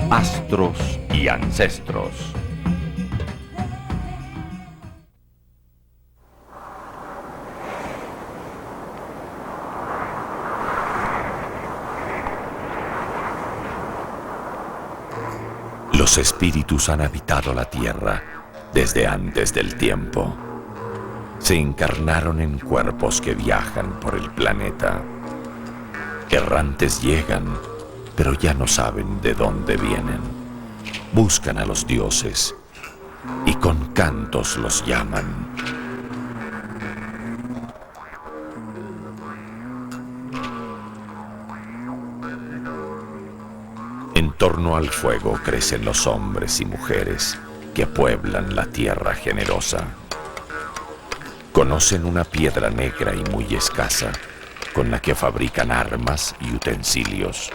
astros y ancestros. Los espíritus han habitado la tierra desde antes del tiempo. Se encarnaron en cuerpos que viajan por el planeta. Errantes llegan, pero ya no saben de dónde vienen. Buscan a los dioses y con cantos los llaman. En torno al fuego crecen los hombres y mujeres que pueblan la tierra generosa. Conocen una piedra negra y muy escasa con la que fabrican armas y utensilios.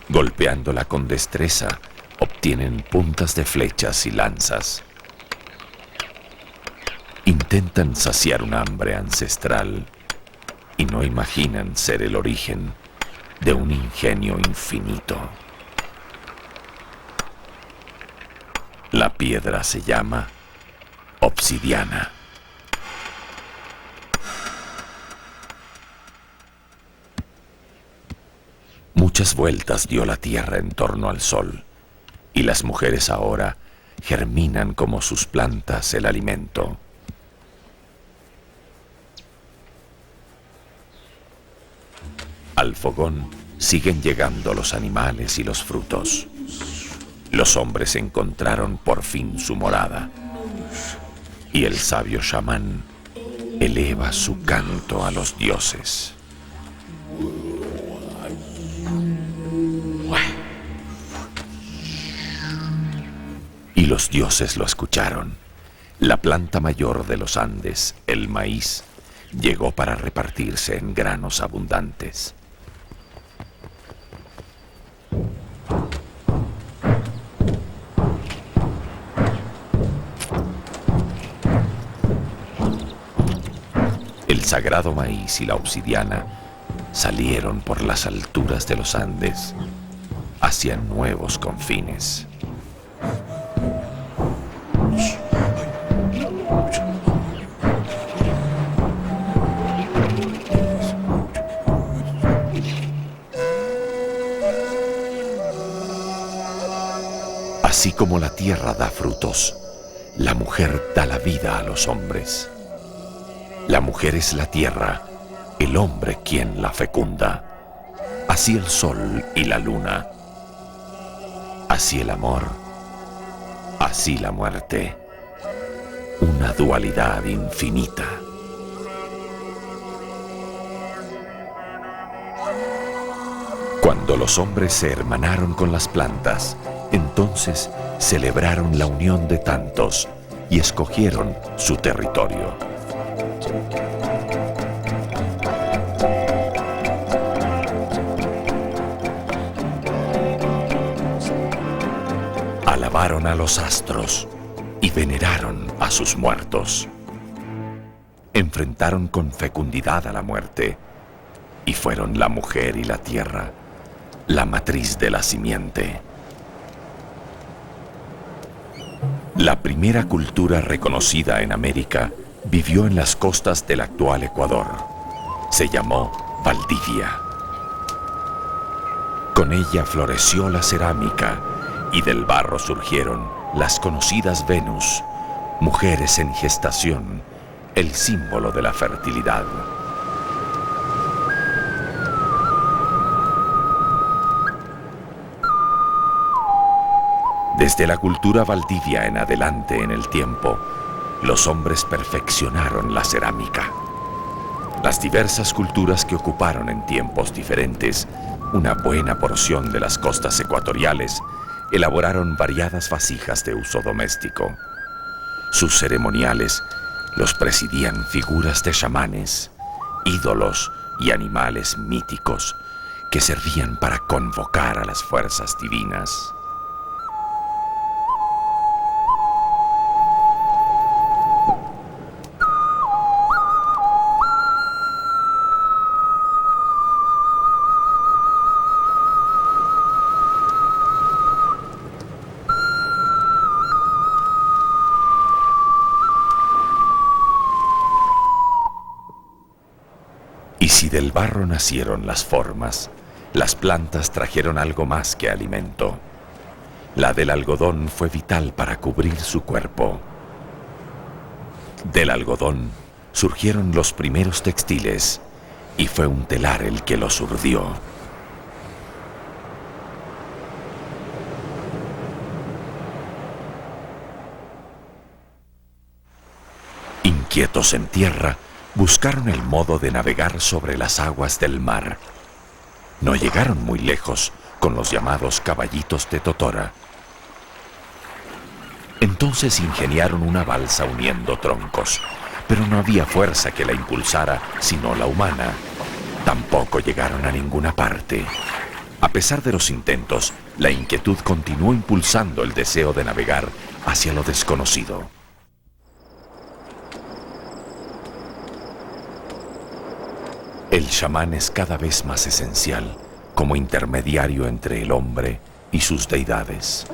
Golpeándola con destreza, obtienen puntas de flechas y lanzas. Intentan saciar un hambre ancestral y no imaginan ser el origen de un ingenio infinito. La piedra se llama obsidiana. Muchas vueltas dio la tierra en torno al sol, y las mujeres ahora germinan como sus plantas el alimento. Al fogón siguen llegando los animales y los frutos. Los hombres encontraron por fin su morada, y el sabio chamán eleva su canto a los dioses. Y los dioses lo escucharon. La planta mayor de los Andes, el maíz, llegó para repartirse en granos abundantes. El sagrado maíz y la obsidiana salieron por las alturas de los Andes hacia nuevos confines. Así como la tierra da frutos, la mujer da la vida a los hombres. La mujer es la tierra, el hombre quien la fecunda. Así el sol y la luna. Así el amor. Así la muerte. Una dualidad infinita. Cuando los hombres se hermanaron con las plantas, entonces celebraron la unión de tantos y escogieron su territorio. Alabaron a los astros y veneraron a sus muertos. Enfrentaron con fecundidad a la muerte y fueron la mujer y la tierra, la matriz de la simiente. La primera cultura reconocida en América vivió en las costas del actual Ecuador. Se llamó Valdivia. Con ella floreció la cerámica y del barro surgieron las conocidas Venus, mujeres en gestación, el símbolo de la fertilidad. Desde la cultura valdivia en adelante en el tiempo, los hombres perfeccionaron la cerámica. Las diversas culturas que ocuparon en tiempos diferentes una buena porción de las costas ecuatoriales elaboraron variadas vasijas de uso doméstico. Sus ceremoniales los presidían figuras de chamanes, ídolos y animales míticos que servían para convocar a las fuerzas divinas. si del barro nacieron las formas, las plantas trajeron algo más que alimento. La del algodón fue vital para cubrir su cuerpo. Del algodón surgieron los primeros textiles y fue un telar el que los urdió. Inquietos en tierra, buscaron el modo de navegar sobre las aguas del mar. No llegaron muy lejos con los llamados caballitos de Totora. Entonces ingeniaron una balsa uniendo troncos, pero no había fuerza que la impulsara sino la humana. Tampoco llegaron a ninguna parte. A pesar de los intentos, la inquietud continuó impulsando el deseo de navegar hacia lo desconocido. El chamán es cada vez más esencial como intermediario entre el hombre y sus deidades.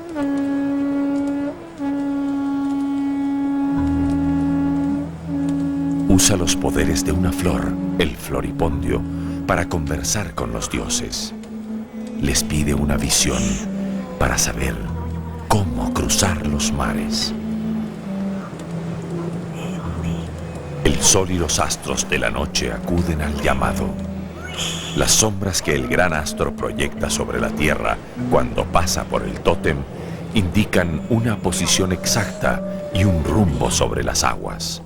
Usa los poderes de una flor, el floripondio, para conversar con los dioses. Les pide una visión para saber cómo cruzar los mares. El sol y los astros de la noche acuden al llamado. Las sombras que el gran astro proyecta sobre la tierra cuando pasa por el tótem indican una posición exacta y un rumbo sobre las aguas.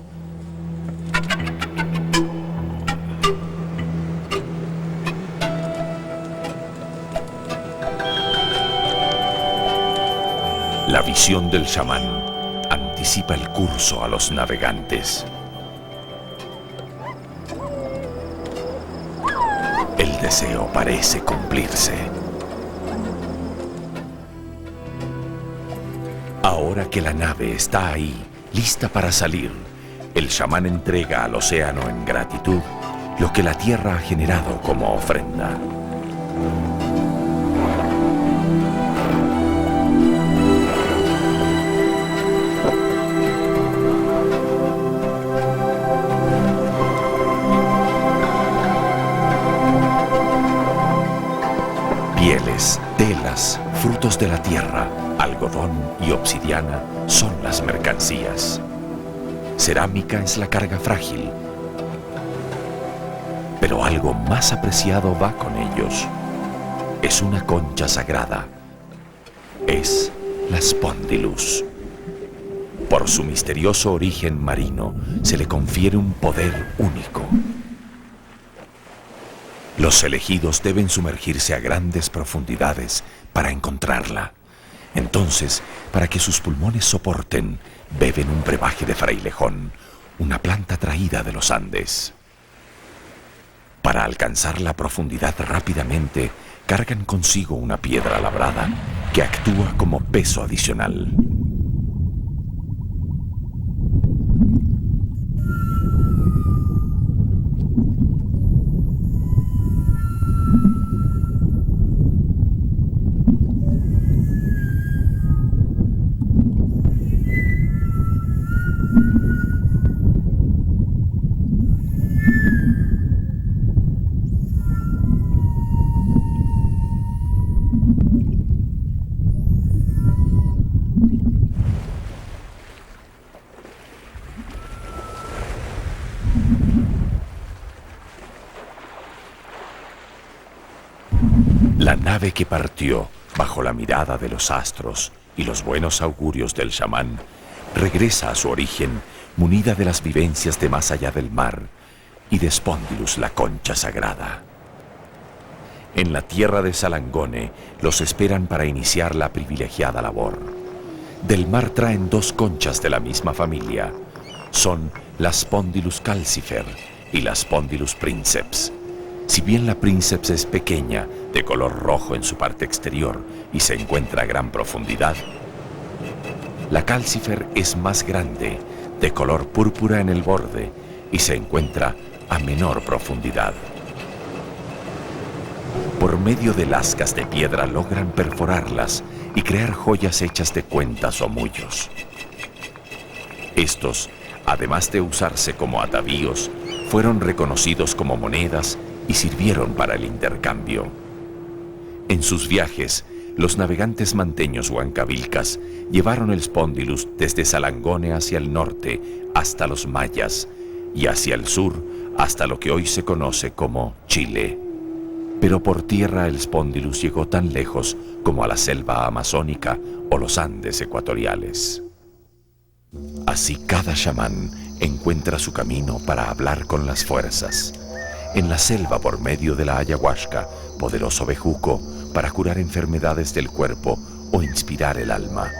La visión del chamán anticipa el curso a los navegantes. El deseo parece cumplirse. Ahora que la nave está ahí, lista para salir, el chamán entrega al océano en gratitud lo que la tierra ha generado como ofrenda. Pieles, telas, frutos de la tierra, algodón y obsidiana son las mercancías. Cerámica es la carga frágil, pero algo más apreciado va con ellos. Es una concha sagrada. Es la Spondylus. Por su misterioso origen marino, se le confiere un poder único. Los elegidos deben sumergirse a grandes profundidades para encontrarla. Entonces, para que sus pulmones soporten, beben un brebaje de frailejón, una planta traída de los Andes. Para alcanzar la profundidad rápidamente, cargan consigo una piedra labrada que actúa como peso adicional. La nave que partió bajo la mirada de los astros y los buenos augurios del chamán regresa a su origen munida de las vivencias de más allá del mar y de Spondylus, la concha sagrada. En la tierra de Salangone los esperan para iniciar la privilegiada labor. Del mar traen dos conchas de la misma familia. Son la Spondylus calcifer y la Spondylus princeps. Si bien la princeps es pequeña, de color rojo en su parte exterior y se encuentra a gran profundidad, la calcifer es más grande, de color púrpura en el borde y se encuentra a menor profundidad. Por medio de lascas de piedra logran perforarlas y crear joyas hechas de cuentas o mullos. Estos, además de usarse como atavíos, fueron reconocidos como monedas y sirvieron para el intercambio. En sus viajes, los navegantes manteños huancavilcas llevaron el spondylus desde Salangone hacia el norte hasta los mayas y hacia el sur hasta lo que hoy se conoce como Chile. Pero por tierra el spondylus llegó tan lejos como a la selva amazónica o los Andes ecuatoriales. Así cada chamán encuentra su camino para hablar con las fuerzas. En la selva por medio de la ayahuasca, poderoso bejuco para curar enfermedades del cuerpo o inspirar el alma.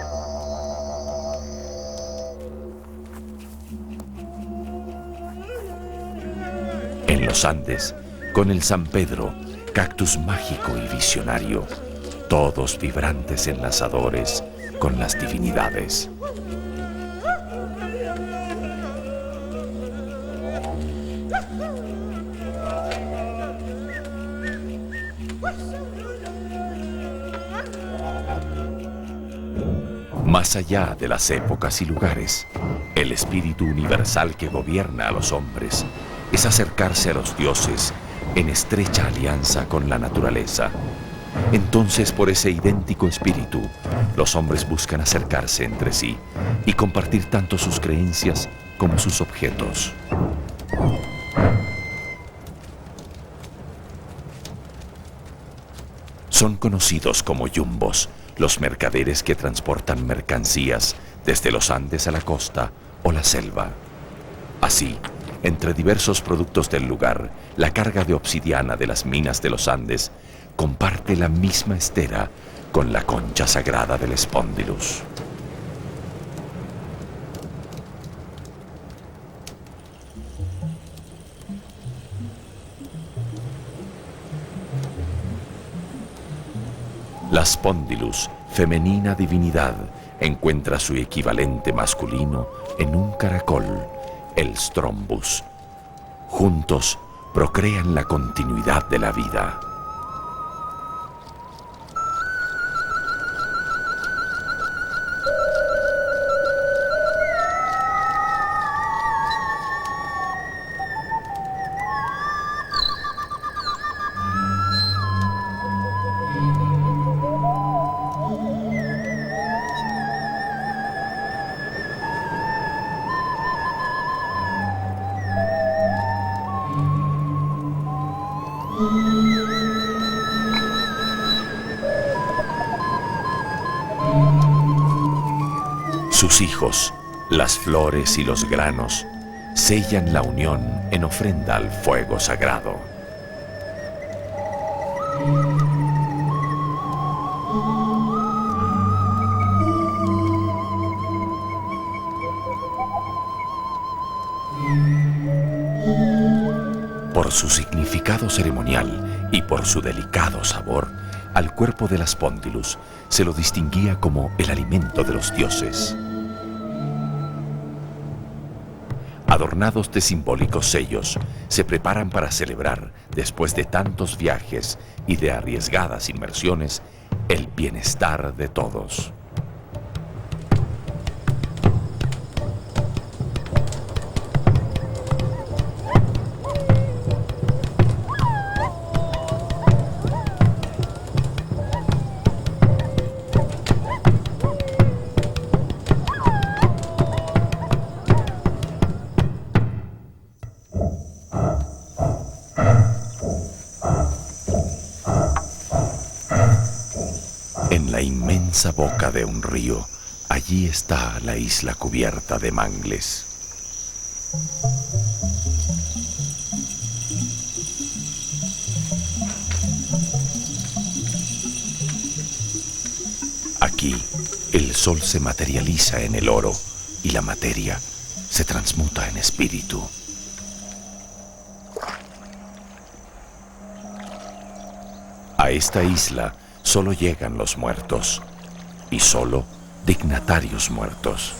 En los Andes, con el San Pedro, cactus mágico y visionario, todos vibrantes enlazadores con las divinidades. Más allá de las épocas y lugares, el espíritu universal que gobierna a los hombres es acercarse a los dioses en estrecha alianza con la naturaleza. Entonces, por ese idéntico espíritu, los hombres buscan acercarse entre sí y compartir tanto sus creencias como sus objetos. Son conocidos como yumbos, los mercaderes que transportan mercancías desde los Andes a la costa o la selva. Así, entre diversos productos del lugar, la carga de obsidiana de las minas de los Andes comparte la misma estera con la concha sagrada del spondylus. La spondylus, femenina divinidad, encuentra su equivalente masculino en un caracol, el strombus. Juntos procrean la continuidad de la vida. Sus hijos, las flores y los granos, sellan la unión en ofrenda al fuego sagrado. Por su significado ceremonial y por su delicado sabor, al cuerpo de la spondylus se lo distinguía como el alimento de los dioses. Adornados de simbólicos sellos, se preparan para celebrar, después de tantos viajes y de arriesgadas inmersiones, el bienestar de todos. En la inmensa boca de un río, allí está la isla cubierta de mangles. Aquí, el sol se materializa en el oro y la materia se transmuta en espíritu. A esta isla solo llegan los muertos, y solo dignatarios muertos.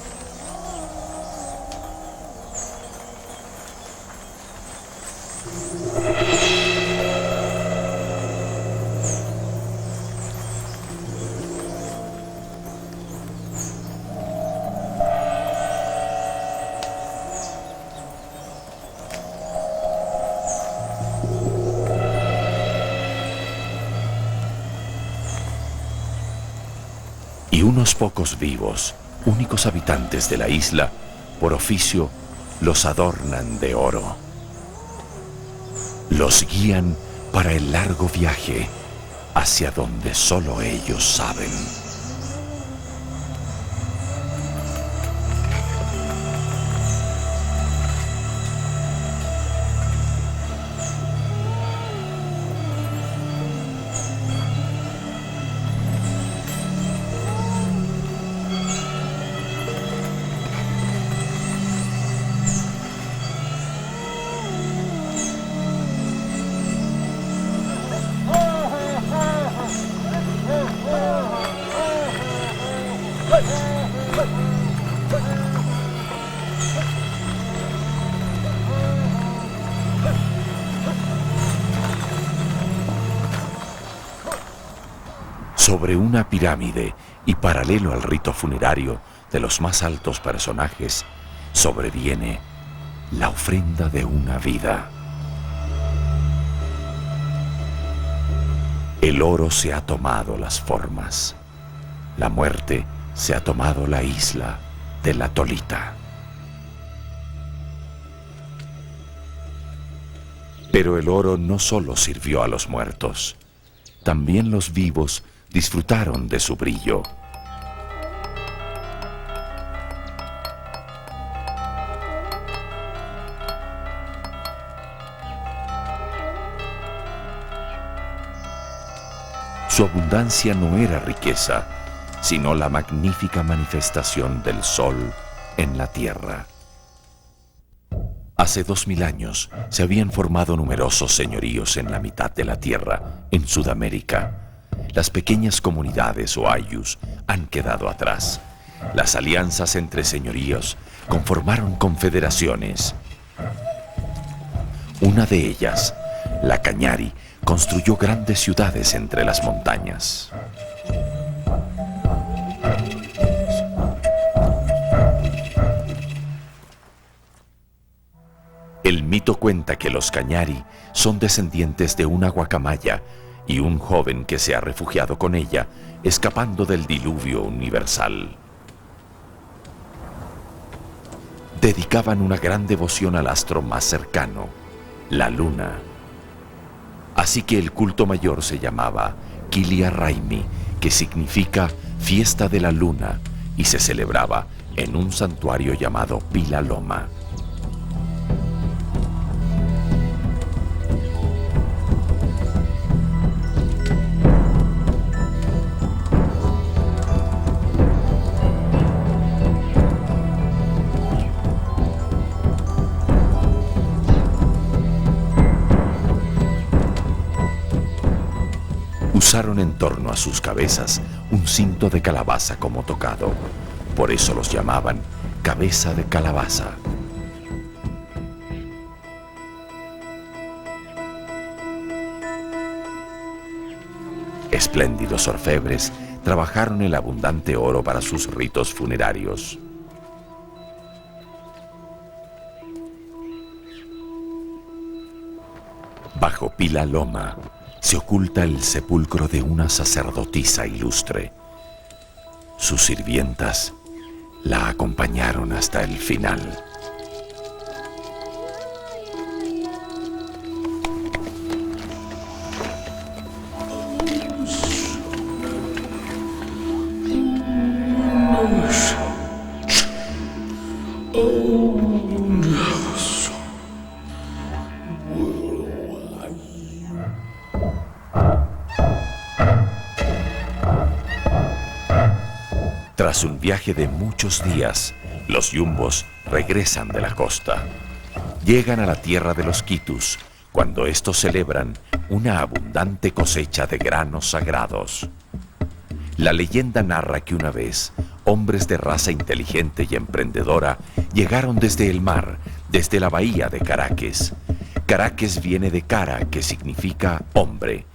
Y unos pocos vivos, únicos habitantes de la isla, por oficio, los adornan de oro. Los guían para el largo viaje hacia donde solo ellos saben. Sobre una pirámide y paralelo al rito funerario de los más altos personajes, sobreviene la ofrenda de una vida. El oro se ha tomado las formas. La muerte se ha tomado la isla de la Tolita. Pero el oro no solo sirvió a los muertos, también los vivos disfrutaron de su brillo. Su abundancia no era riqueza, sino la magnífica manifestación del sol en la tierra. Hace 2000 años se habían formado numerosos señoríos en la mitad de la tierra, en Sudamérica. Las pequeñas comunidades o ayllus han quedado atrás. Las alianzas entre señoríos conformaron confederaciones. Una de ellas, la Cañari, construyó grandes ciudades entre las montañas. El mito cuenta que los Cañari son descendientes de una guacamaya y un joven que se ha refugiado con ella, escapando del diluvio universal. Dedicaban una gran devoción al astro más cercano, la luna. Así que el culto mayor se llamaba Kilia Raimi, que significa fiesta de la luna, y se celebraba en un santuario llamado Pila Loma. Usaron en torno a sus cabezas un cinto de calabaza como tocado. Por eso los llamaban cabeza de calabaza. Espléndidos orfebres trabajaron el abundante oro para sus ritos funerarios. Bajo Pila Loma se oculta el sepulcro de una sacerdotisa ilustre. Sus sirvientas la acompañaron hasta el final. Tras un viaje de muchos días, los yumbos regresan de la costa. Llegan a la tierra de los quitus, cuando estos celebran una abundante cosecha de granos sagrados. La leyenda narra que una vez, hombres de raza inteligente y emprendedora llegaron desde el mar, desde la bahía de Caraques. Caraques viene de cara, que significa hombre.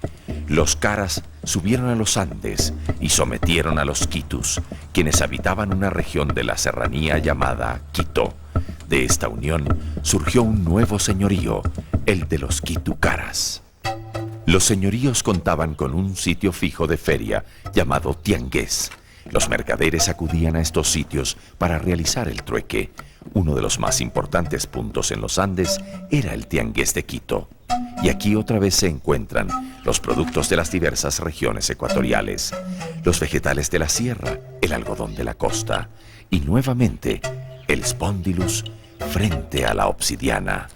Los caras subieron a los Andes y sometieron a los quitus, quienes habitaban una región de la serranía llamada Quito. De esta unión surgió un nuevo señorío, el de los quitucaras. Los señoríos contaban con un sitio fijo de feria llamado Tiangués. Los mercaderes acudían a estos sitios para realizar el trueque. Uno de los más importantes puntos en los Andes era el Tianguis de Quito. Y aquí otra vez se encuentran los productos de las diversas regiones ecuatoriales, los vegetales de la sierra, el algodón de la costa y nuevamente el spondylus frente a la obsidiana.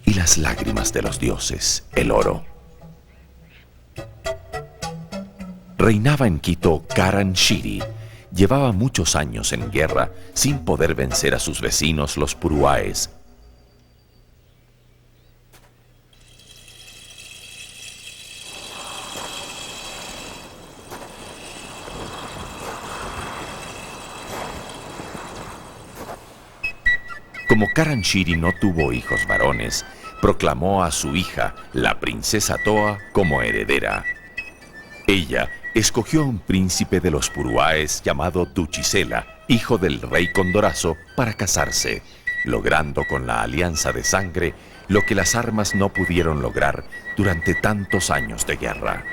Y las lágrimas de los dioses, el oro. Reinaba en Quito Karan Shiri. Llevaba muchos años en guerra sin poder vencer a sus vecinos los puruáes. Como Karan Shiri no tuvo hijos varones, proclamó a su hija, la princesa Toa, como heredera. Ella escogió a un príncipe de los puruáes llamado Tuchisela, hijo del rey Condorazo, para casarse, logrando con la alianza de sangre lo que las armas no pudieron lograr durante tantos años de guerra.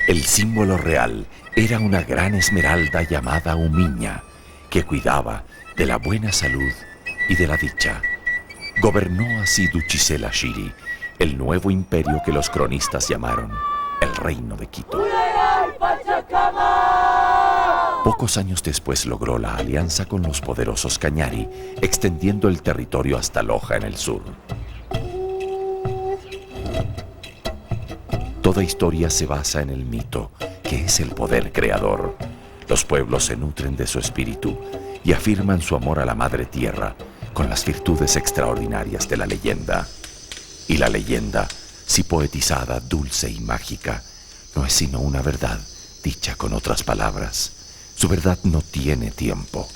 El símbolo real era una gran esmeralda llamada Umiña, que cuidaba de la buena salud y de la dicha. Gobernó así Tuchisela Shiri, el nuevo imperio que los cronistas llamaron el Reino de Quito. Pocos años después logró la alianza con los poderosos Cañari, extendiendo el territorio hasta Loja en el sur. Toda historia se basa en el mito, que es el poder creador. Los pueblos se nutren de su espíritu y afirman su amor a la madre tierra con las virtudes extraordinarias de la leyenda. Y la leyenda, si poetizada, dulce y mágica, no es sino una verdad dicha con otras palabras. Su verdad no tiene tiempo,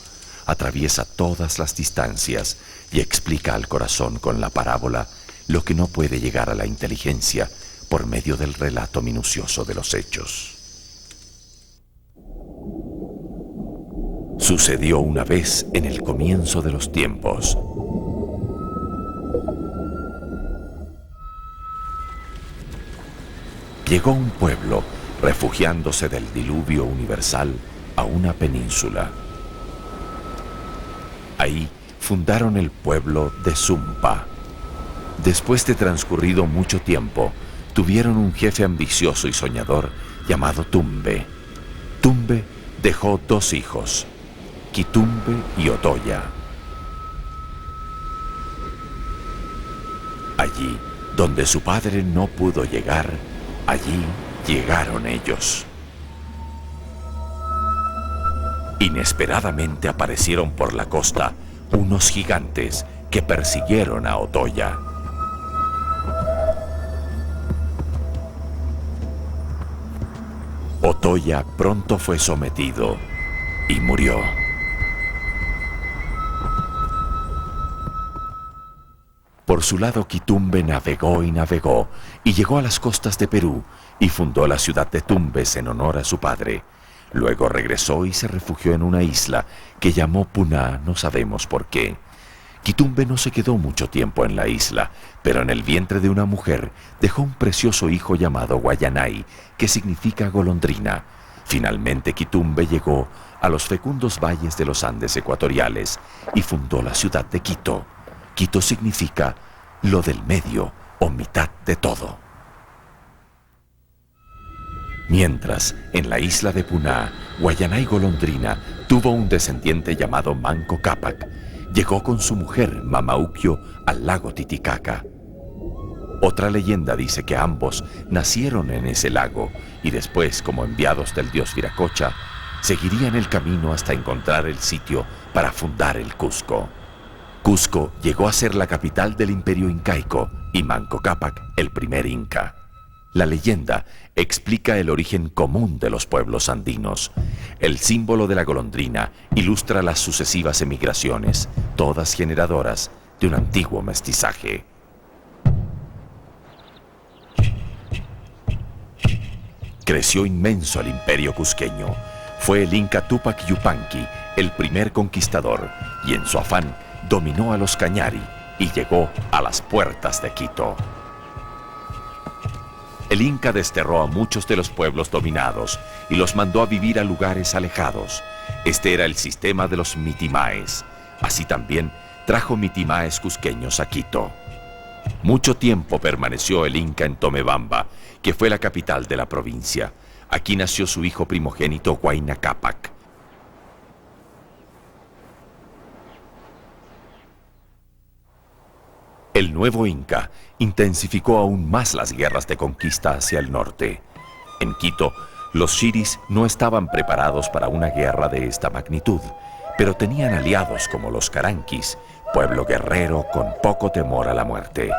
atraviesa todas las distancias y explica al corazón con la parábola lo que no puede llegar a la inteligencia por medio del relato minucioso de los hechos. Sucedió una vez en el comienzo de los tiempos. Llegó un pueblo, refugiándose del diluvio universal, a una península. Ahí fundaron el pueblo de Sumpa. Después de transcurrido mucho tiempo, tuvieron un jefe ambicioso y soñador llamado Tumbe. Tumbe dejó dos hijos, Quitumbe y Otoya. Allí, donde su padre no pudo llegar, allí llegaron ellos. Inesperadamente aparecieron por la costa unos gigantes que persiguieron a Otoya. Otoya pronto fue sometido y murió. Por su lado, Quitumbe navegó y navegó y llegó a las costas de Perú y fundó la ciudad de Tumbes en honor a su padre. Luego regresó y se refugió en una isla que llamó Puná, no sabemos por qué. Quitumbe no se quedó mucho tiempo en la isla, pero en el vientre de una mujer dejó un precioso hijo llamado Guayanay, que significa golondrina. Finalmente Quitumbe llegó a los fecundos valles de los Andes ecuatoriales y fundó la ciudad de Quito. Quito significa lo del medio o mitad de todo. Mientras, en la isla de Puná, Guayanay Golondrina tuvo un descendiente llamado Manco Cápac. Llegó con su mujer, Mamauquio, al lago Titicaca. Otra leyenda dice que ambos nacieron en ese lago y después, como enviados del dios Viracocha, seguirían el camino hasta encontrar el sitio para fundar el Cusco. Cusco llegó a ser la capital del imperio incaico y Manco Cápac el primer inca. La leyenda explica el origen común de los pueblos andinos. El símbolo de la golondrina ilustra las sucesivas emigraciones, todas generadoras de un antiguo mestizaje. Creció inmenso el imperio cusqueño. Fue el inca Tupac Yupanqui el primer conquistador y en su afán dominó a los Cañari y llegó a las puertas de Quito. El inca desterró a muchos de los pueblos dominados y los mandó a vivir a lugares alejados. Este era el sistema de los mitimaes. Así también trajo mitimaes cusqueños a Quito. Mucho tiempo permaneció el inca en Tomebamba, que fue la capital de la provincia. Aquí nació su hijo primogénito Huayna Cápac. El nuevo inca intensificó aún más las guerras de conquista hacia el norte. En Quito, los xiris no estaban preparados para una guerra de esta magnitud, pero tenían aliados como los caranquis, pueblo guerrero con poco temor a la muerte.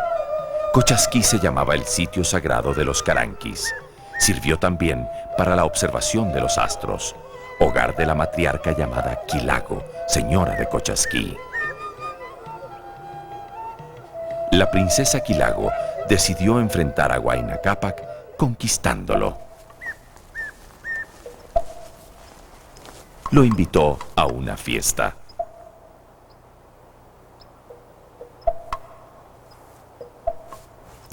Cochasquí se llamaba el sitio sagrado de los caranquis. Sirvió también para la observación de los astros, hogar de la matriarca llamada Quilago, señora de Cochasquí. La princesa Quilago decidió enfrentar a Huayna Cápac conquistándolo. Lo invitó a una fiesta.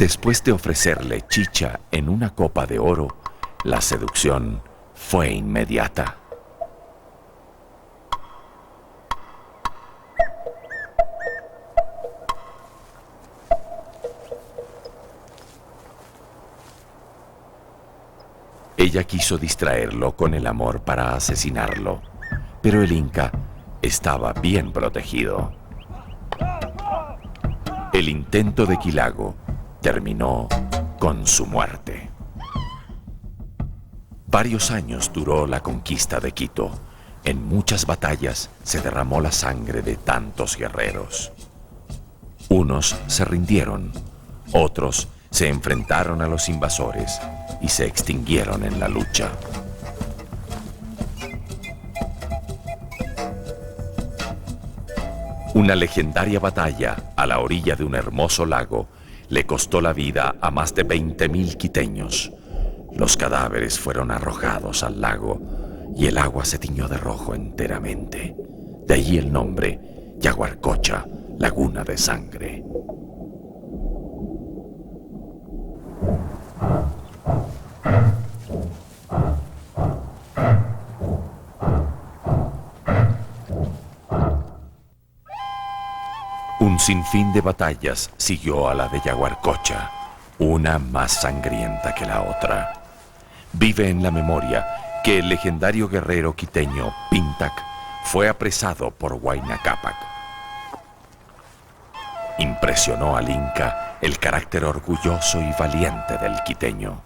Después de ofrecerle chicha en una copa de oro, la seducción fue inmediata. Ella quiso distraerlo con el amor para asesinarlo, pero el inca estaba bien protegido. El intento de Quilago terminó con su muerte. Varios años duró la conquista de Quito. En muchas batallas se derramó la sangre de tantos guerreros. Unos se rindieron, otros se enfrentaron a los invasores y se extinguieron en la lucha. Una legendaria batalla a la orilla de un hermoso lago le costó la vida a más de 20.000 quiteños. Los cadáveres fueron arrojados al lago y el agua se tiñó de rojo enteramente. De allí el nombre, Yaguarcocha, laguna de sangre. Un sinfín de batallas siguió a la de Yaguarcocha, una más sangrienta que la otra. Vive en la memoria que el legendario guerrero quiteño Pintac fue apresado por Huayna Cápac. Impresionó al inca el carácter orgulloso y valiente del quiteño.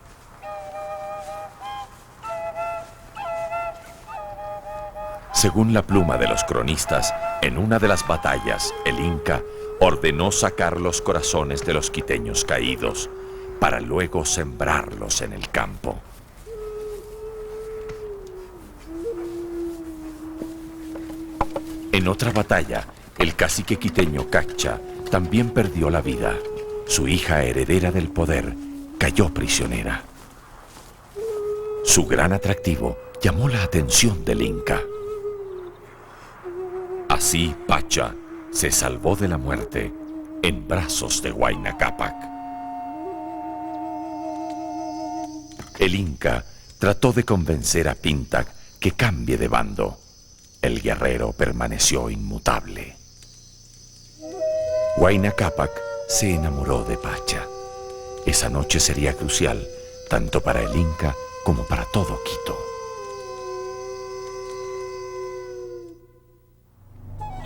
Según la pluma de los cronistas, en una de las batallas, el inca ordenó sacar los corazones de los quiteños caídos para luego sembrarlos en el campo. En otra batalla, el cacique quiteño Cacha también perdió la vida. Su hija heredera del poder cayó prisionera. Su gran atractivo llamó la atención del inca. Así Pacha se salvó de la muerte en brazos de Huayna Cápac. El inca trató de convencer a Pintac que cambie de bando. El guerrero permaneció inmutable. Huayna Cápac se enamoró de Pacha. Esa noche sería crucial tanto para el inca como para todo Quito.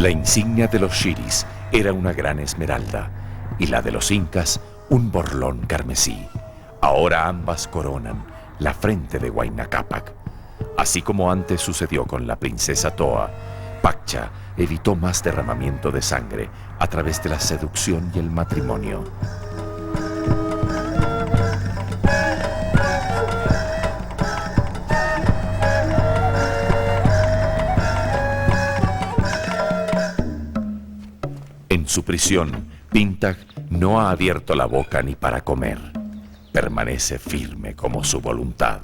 La insignia de los xiris era una gran esmeralda y la de los incas un borlón carmesí. Ahora ambas coronan la frente de Huayna Cápac. Así como antes sucedió con la princesa Toa, Pacha evitó más derramamiento de sangre a través de la seducción y el matrimonio. En su prisión, Pintac no ha abierto la boca ni para comer. permanece firme como su voluntad.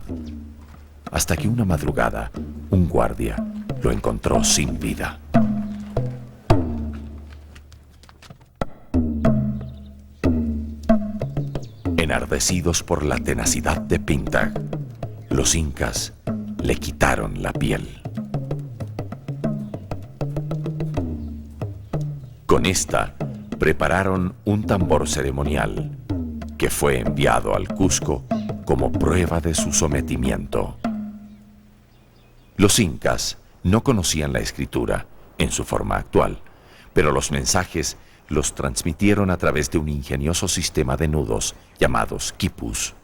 Hasta que una madrugada, un guardia lo encontró sin vida. Enardecidos por la tenacidad de Pintag, los incas le quitaron la piel. Con esta, prepararon un tambor ceremonial que fue enviado al Cusco como prueba de su sometimiento. Los incas no conocían la escritura en su forma actual, pero los mensajes los transmitieron a través de un ingenioso sistema de nudos llamados quipus.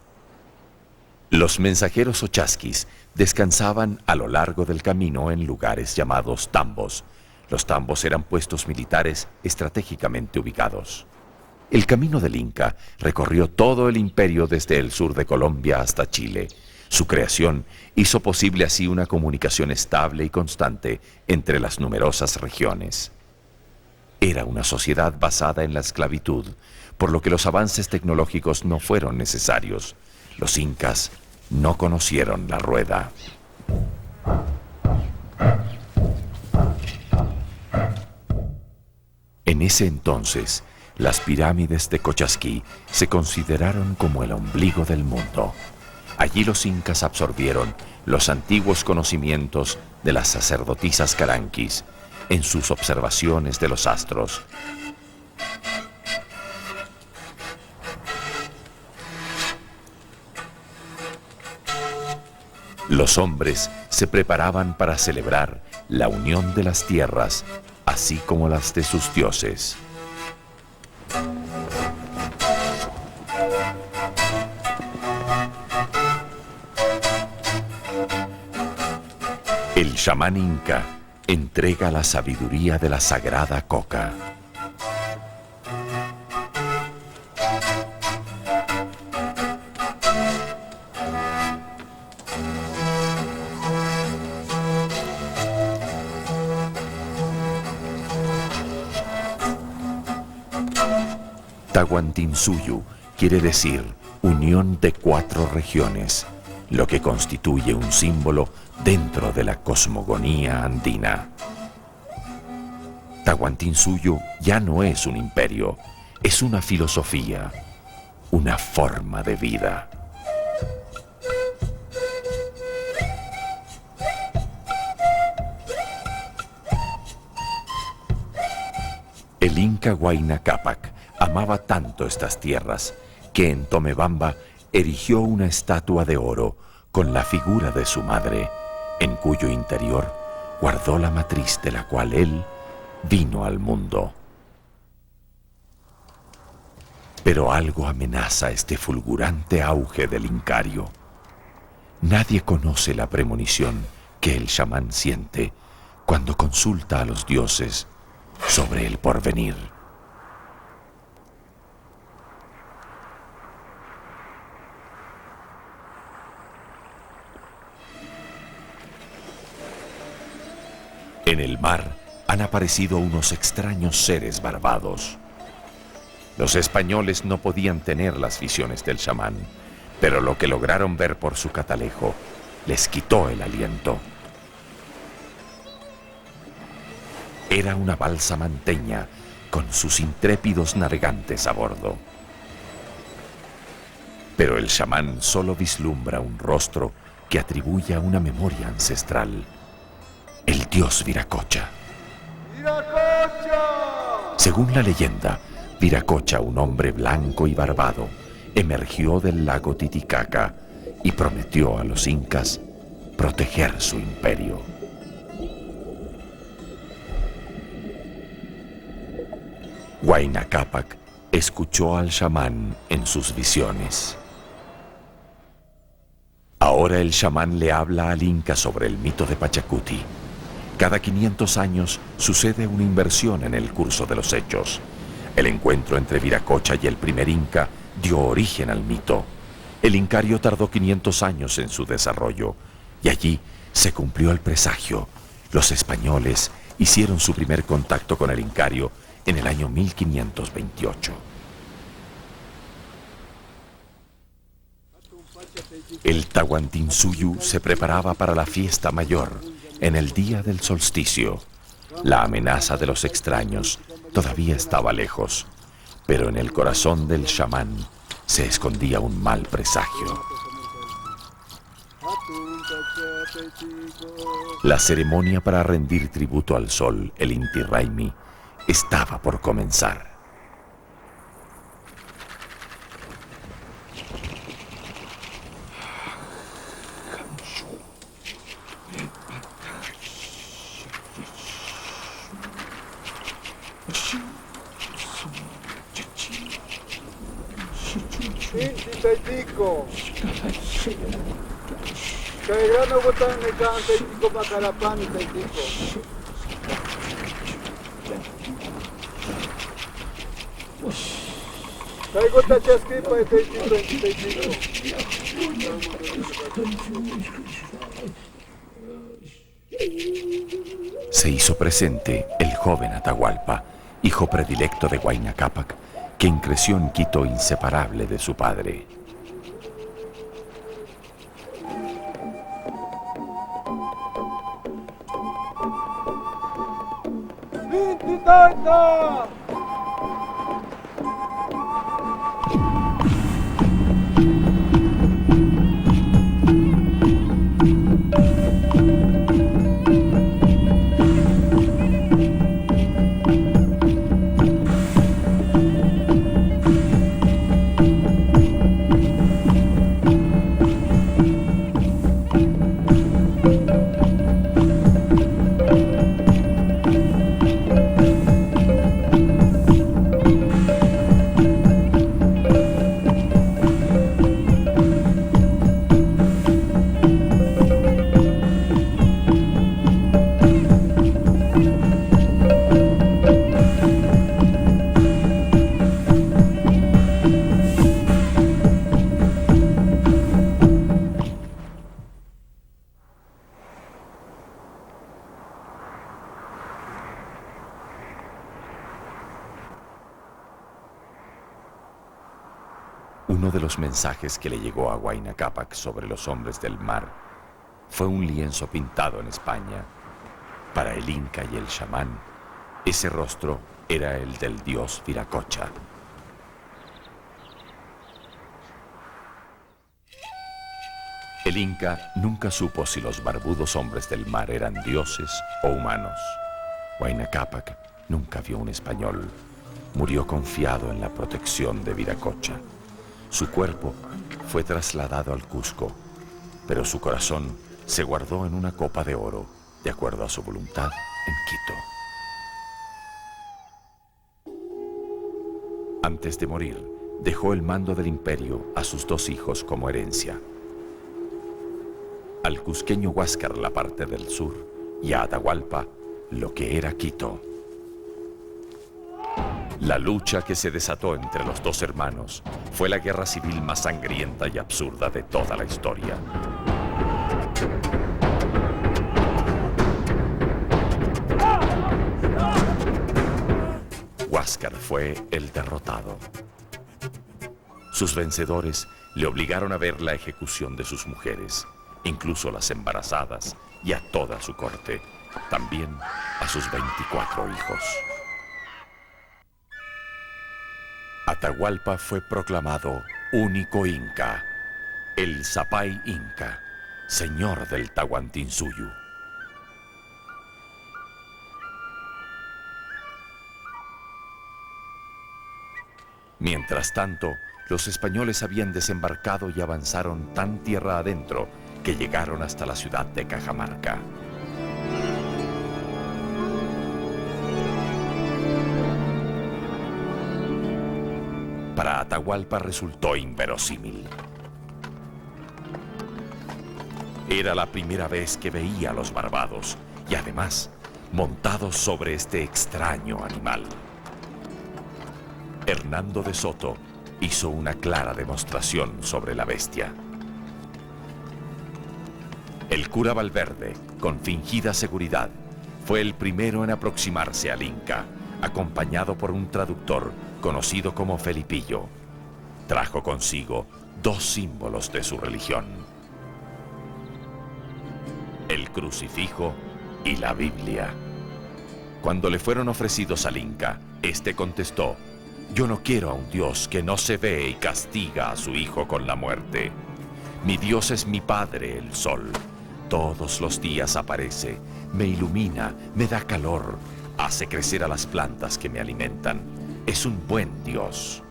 Los mensajeros o chasquis descansaban a lo largo del camino en lugares llamados tambos. Los tambos eran puestos militares estratégicamente ubicados. El camino del Inca recorrió todo el imperio desde el sur de Colombia hasta Chile. Su creación hizo posible así una comunicación estable y constante entre las numerosas regiones. Era una sociedad basada en la esclavitud, por lo que los avances tecnológicos no fueron necesarios. Los incas no conocieron la rueda. En ese entonces, las pirámides de Cochasquí se consideraron como el ombligo del mundo. Allí los incas absorbieron los antiguos conocimientos de las sacerdotisas caranquis en sus observaciones de los astros. Los hombres se preparaban para celebrar la unión de las tierras, así como las de sus dioses. El chamán inca entrega la sabiduría de la sagrada coca. Tahuantinsuyo quiere decir unión de 4 regiones, lo que constituye un símbolo dentro de la cosmogonía andina. Tahuantinsuyo ya no es un imperio, es una filosofía, una forma de vida. El inca Huayna Cápac amaba tanto estas tierras que en Tomebamba erigió una estatua de oro con la figura de su madre, en cuyo interior guardó la matriz de la cual él vino al mundo. Pero algo amenaza este fulgurante auge del incario. Nadie conoce la premonición que el chamán siente cuando consulta a los dioses sobre el porvenir. En el mar han aparecido unos extraños seres barbados. Los españoles no podían tener las visiones del chamán, pero lo que lograron ver por su catalejo les quitó el aliento. Era una balsa manteña con sus intrépidos navegantes a bordo. Pero el chamán solo vislumbra un rostro que atribuye a una memoria ancestral. El dios Viracocha. ¡Viracocha! Según la leyenda, Viracocha, un hombre blanco y barbado, emergió del lago Titicaca y prometió a los incas proteger su imperio. Huayna Cápac escuchó al chamán en sus visiones. Ahora el chamán le habla al inca sobre el mito de Pachacuti. Cada 500 años sucede una inversión en el curso de los hechos. El encuentro entre Viracocha y el primer inca dio origen al mito. El incario tardó 500 años en su desarrollo y allí se cumplió el presagio. Los españoles hicieron su primer contacto con el incario en el año 1528. El Tahuantinsuyu se preparaba para la fiesta mayor en el día del solsticio. La amenaza de los extraños todavía estaba lejos, pero en el corazón del chamán se escondía un mal presagio. La ceremonia para rendir tributo al sol, el Inti Raymi, estaba por comenzar. Inti Taitico. Kaigrano botan me kan Taitico Bacarapan Taitico. Kaigo Tachasquipa Taitico Inti Taitico. Se hizo presente el joven Atahualpa, hijo predilecto de Huayna Cápac, quien creció en Quito inseparable de su padre. Inti Taita. Uno de los mensajes que le llegó a Huayna Cápac sobre los hombres del mar fue un lienzo pintado en España. Para el Inca y el chamán, ese rostro era el del dios Viracocha. El Inca nunca supo si los barbudos hombres del mar eran dioses o humanos. Huayna Cápac nunca vio un español. Murió confiado en la protección de Viracocha. Su cuerpo fue trasladado al Cusco, pero su corazón se guardó en una copa de oro, de acuerdo a su voluntad, en Quito. Antes de morir, dejó el mando del imperio a sus dos hijos como herencia. Al cusqueño Huáscar la parte del sur y a Atahualpa lo que era Quito. La lucha que se desató entre los dos hermanos fue la guerra civil más sangrienta y absurda de toda la historia. Huáscar fue el derrotado. Sus vencedores le obligaron a ver la ejecución de sus mujeres, incluso las embarazadas, y a toda su corte, también a sus 24 hijos. Atahualpa fue proclamado único Inca, el Zapay Inca, señor del Tahuantinsuyu. Mientras tanto, los españoles habían desembarcado y avanzaron tan tierra adentro que llegaron hasta la ciudad de Cajamarca. Para Atahualpa resultó inverosímil. Era la primera vez que veía a los barbados y además montados sobre este extraño animal. Hernando de Soto hizo una clara demostración sobre la bestia. El cura Valverde, con fingida seguridad, fue el primero en aproximarse al Inca, acompañado por un traductor conocido como Felipillo. Trajo consigo dos símbolos de su religión: el crucifijo y la Biblia. Cuando le fueron ofrecidos al Inca, este contestó: yo no quiero a un Dios que no se ve y castiga a su hijo con la muerte. Mi Dios es mi Padre, el Sol. Todos los días aparece, me ilumina, me da calor, hace crecer a las plantas que me alimentan. Es un buen Dios.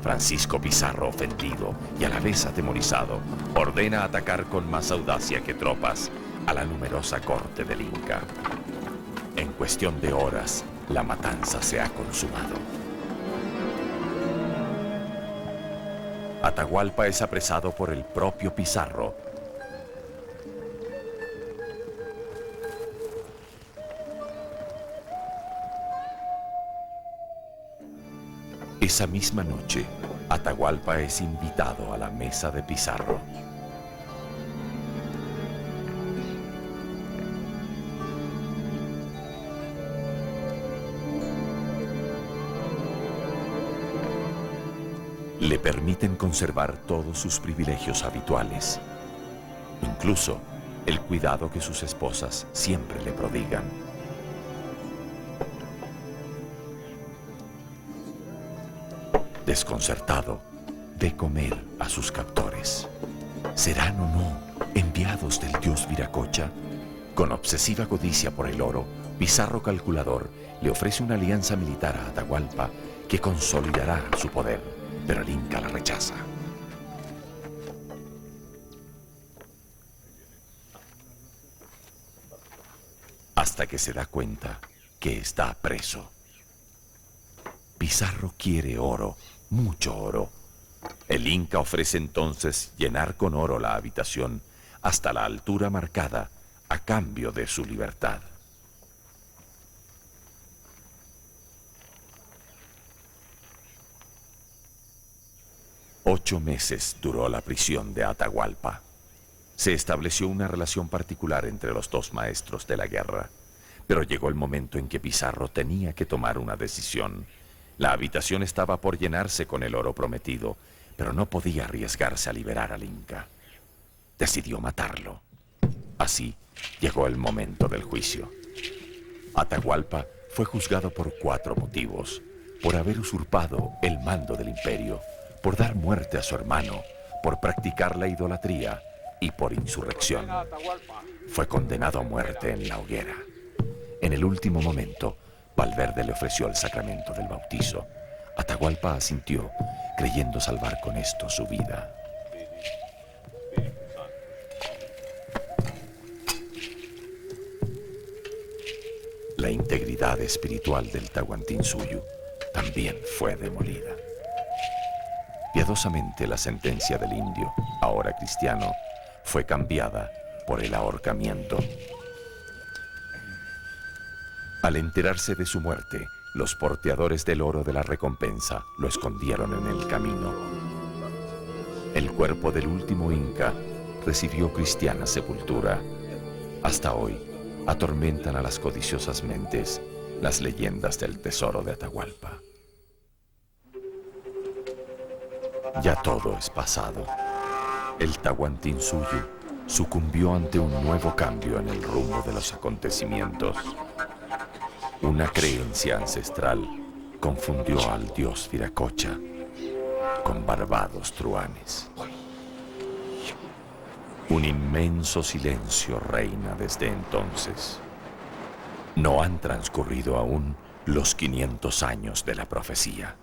Francisco Pizarro, ofendido y a la vez atemorizado, ordena atacar con más audacia que tropas a la numerosa corte del Inca. En cuestión de horas, la matanza se ha consumado. Atahualpa es apresado por el propio Pizarro. Esa misma noche, Atahualpa es invitado a la mesa de Pizarro. Le permiten conservar todos sus privilegios habituales, incluso el cuidado que sus esposas siempre le prodigan. Desconcertado, ve comer a sus captores. ¿Serán o no enviados del dios Viracocha? Con obsesiva codicia por el oro, Pizarro Calculador le ofrece una alianza militar a Atahualpa que consolidará su poder, pero el Inca la rechaza. Hasta que se da cuenta que está preso. Pizarro quiere oro, mucho oro. El Inca ofrece entonces llenar con oro la habitación hasta la altura marcada a cambio de su libertad. Ocho meses duró la prisión de Atahualpa. Se estableció una relación particular entre los dos maestros de la guerra, pero llegó el momento en que Pizarro tenía que tomar una decisión. La habitación estaba por llenarse con el oro prometido, pero no podía arriesgarse a liberar al Inca. Decidió matarlo. Así llegó el momento del juicio. Atahualpa fue juzgado por 4 motivos: por haber usurpado el mando del imperio, por dar muerte a su hermano, por practicar la idolatría y por insurrección. Fue condenado a muerte en la hoguera. En el último momento, Valverde le ofreció el sacramento del bautizo. Atahualpa asintió, creyendo salvar con esto su vida. La integridad espiritual del Tahuantinsuyo también fue demolida. Piadosamente la sentencia del indio, ahora cristiano, fue cambiada por el ahorcamiento. Al enterarse de su muerte, los porteadores del oro de la recompensa lo escondieron en el camino. El cuerpo del último Inca recibió cristiana sepultura. Hasta hoy, atormentan a las codiciosas mentes las leyendas del tesoro de Atahualpa. Ya todo es pasado. El Tahuantinsuyo sucumbió ante un nuevo cambio en el rumbo de los acontecimientos. Una creencia ancestral confundió al dios Viracocha con barbados truhanes. Un inmenso silencio reina desde entonces. No han transcurrido aún los 500 años de la profecía.